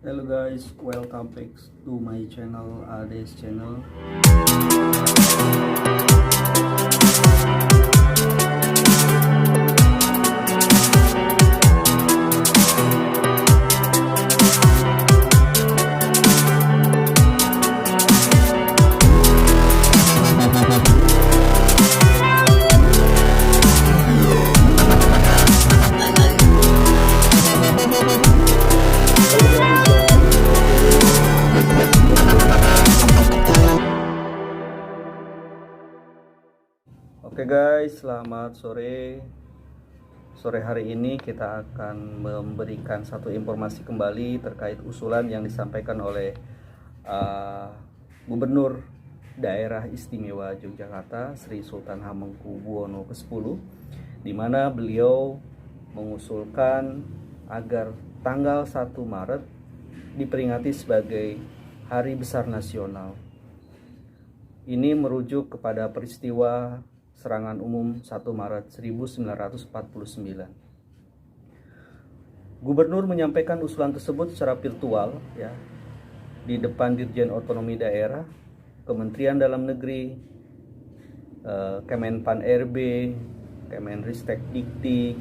Hello guys, welcome back to my channel, Ades channel. Oke guys, selamat sore. Sore hari ini kita akan memberikan satu informasi kembali terkait usulan yang disampaikan oleh Gubernur Daerah Istimewa Yogyakarta, Sri Sultan Hamengkubuwono ke-10, di mana beliau mengusulkan agar tanggal 1 Maret diperingati sebagai Hari Besar Nasional. Ini merujuk kepada peristiwa serangan umum 1 Maret 1949. Gubernur menyampaikan usulan tersebut secara virtual di depan Dirjen Otonomi Daerah, Kementerian Dalam Negeri, Kemenpan RB, Kemenristek Dikti,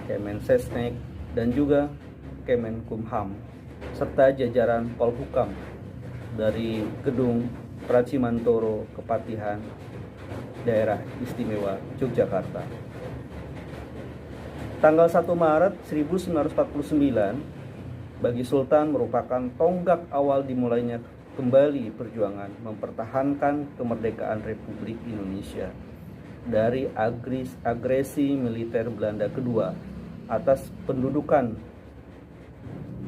Kemensesnek, dan juga Kemenkumham, serta jajaran Polhukam dari Gedung Pracimantoro Kepatihan Daerah Istimewa Yogyakarta. Tanggal 1 Maret 1949 bagi Sultan merupakan tonggak awal dimulainya kembali perjuangan mempertahankan kemerdekaan Republik Indonesia dari agresi militer Belanda kedua atas pendudukan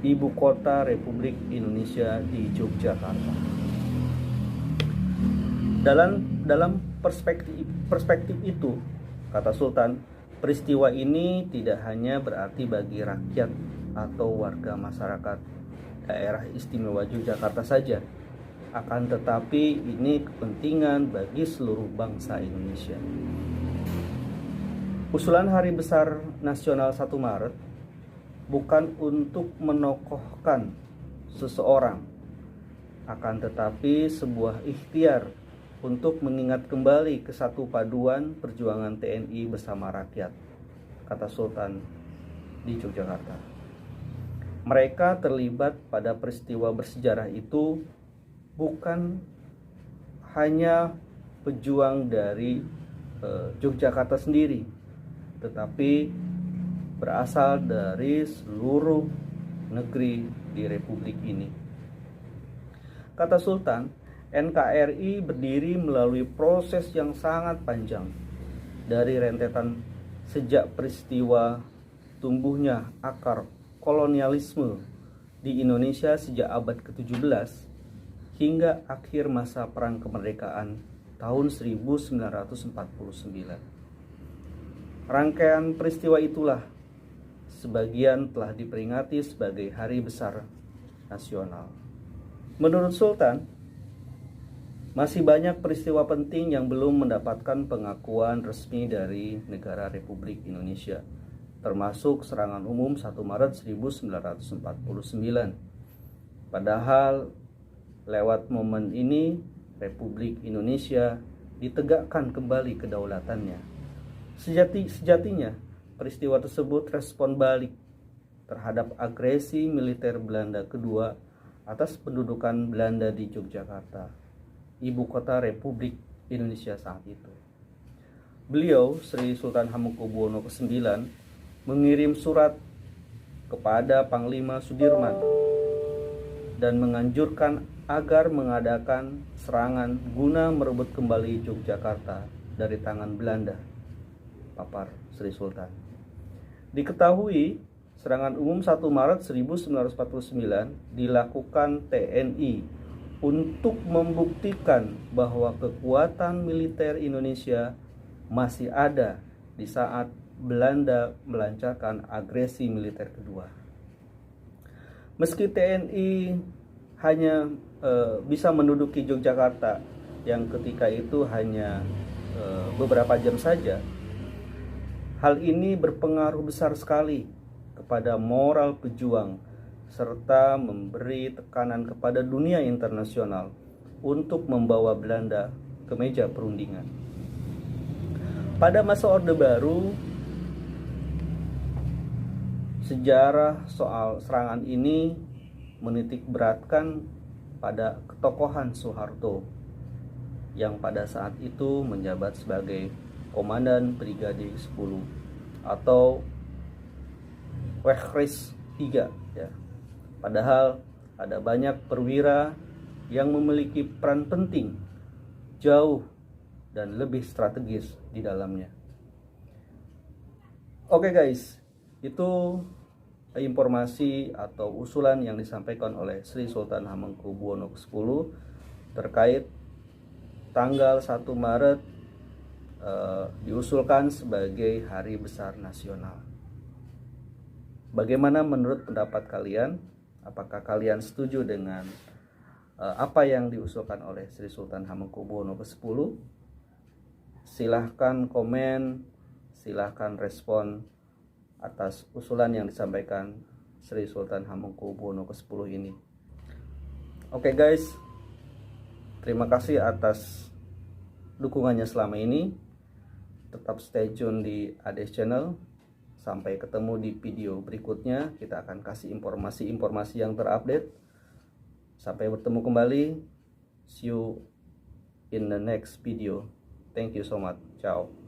ibu kota Republik Indonesia di Yogyakarta. Dalam perspektif itu, kata Sultan, peristiwa ini tidak hanya berarti bagi rakyat atau warga masyarakat daerah istimewa Yogyakarta saja, akan tetapi ini kepentingan bagi seluruh bangsa Indonesia. Usulan Hari Besar Nasional 1 Maret bukan untuk menokohkan seseorang, akan tetapi sebuah ikhtiar untuk mengingat kembali kesatupaduan perjuangan TNI bersama rakyat, kata Sultan di Yogyakarta. Mereka terlibat pada peristiwa bersejarah itu bukan hanya pejuang dari Yogyakarta sendiri, tetapi berasal dari seluruh negeri di Republik ini. Kata Sultan, NKRI berdiri melalui proses yang sangat panjang, dari rentetan sejak peristiwa tumbuhnya akar kolonialisme di Indonesia sejak abad ke-17 hingga akhir masa perang kemerdekaan tahun 1949. Rangkaian peristiwa itulah sebagian telah diperingati sebagai Hari Besar Nasional. Menurut Sultan, masih banyak peristiwa penting yang belum mendapatkan pengakuan resmi dari negara Republik Indonesia, termasuk serangan umum 1 Maret 1949. Padahal lewat momen ini Republik Indonesia ditegakkan kembali kedaulatannya. Sejatinya peristiwa tersebut respon balik terhadap agresi militer Belanda kedua atas pendudukan Belanda di Yogyakarta, ibu kota Republik Indonesia saat itu. Beliau, Sri Sultan Hamengkubuwono ke-9, mengirim surat kepada Panglima Sudirman dan menganjurkan agar mengadakan serangan guna merebut kembali Yogyakarta dari tangan Belanda, papar Sri Sultan. Diketahui, serangan umum 1 Maret 1949 dilakukan TNI untuk membuktikan bahwa kekuatan militer Indonesia masih ada di saat Belanda melancarkan agresi militer kedua. Meski TNI hanya bisa menduduki Yogyakarta yang ketika itu hanya beberapa jam saja, hal ini berpengaruh besar sekali kepada moral pejuang serta memberi tekanan kepada dunia internasional untuk membawa Belanda ke meja perundingan. Pada masa Orde Baru, sejarah soal serangan ini menitik beratkan pada ketokohan Soeharto yang pada saat itu menjabat sebagai Komandan Brigade 10 atau Wechkris 3 ya. Padahal ada banyak perwira yang memiliki peran penting jauh dan lebih strategis di dalamnya. Oke guys, itu informasi atau usulan yang disampaikan oleh Sri Sultan Hamengkubuwono ke-10 terkait tanggal 1 Maret diusulkan sebagai Hari Besar Nasional. Bagaimana menurut pendapat kalian? Apakah kalian setuju dengan apa yang diusulkan oleh Sri Sultan Hamengkubuwono ke-10? Silahkan komen, silahkan respon atas usulan yang disampaikan Sri Sultan Hamengkubuwono ke-10 ini. Oke guys, terima kasih atas dukungannya selama ini. Tetap stay tune di ADS Channel. Sampai ketemu di video berikutnya. Kita akan kasih informasi-informasi yang terupdate. Sampai bertemu kembali. See you in the next video. Thank you so much. Ciao.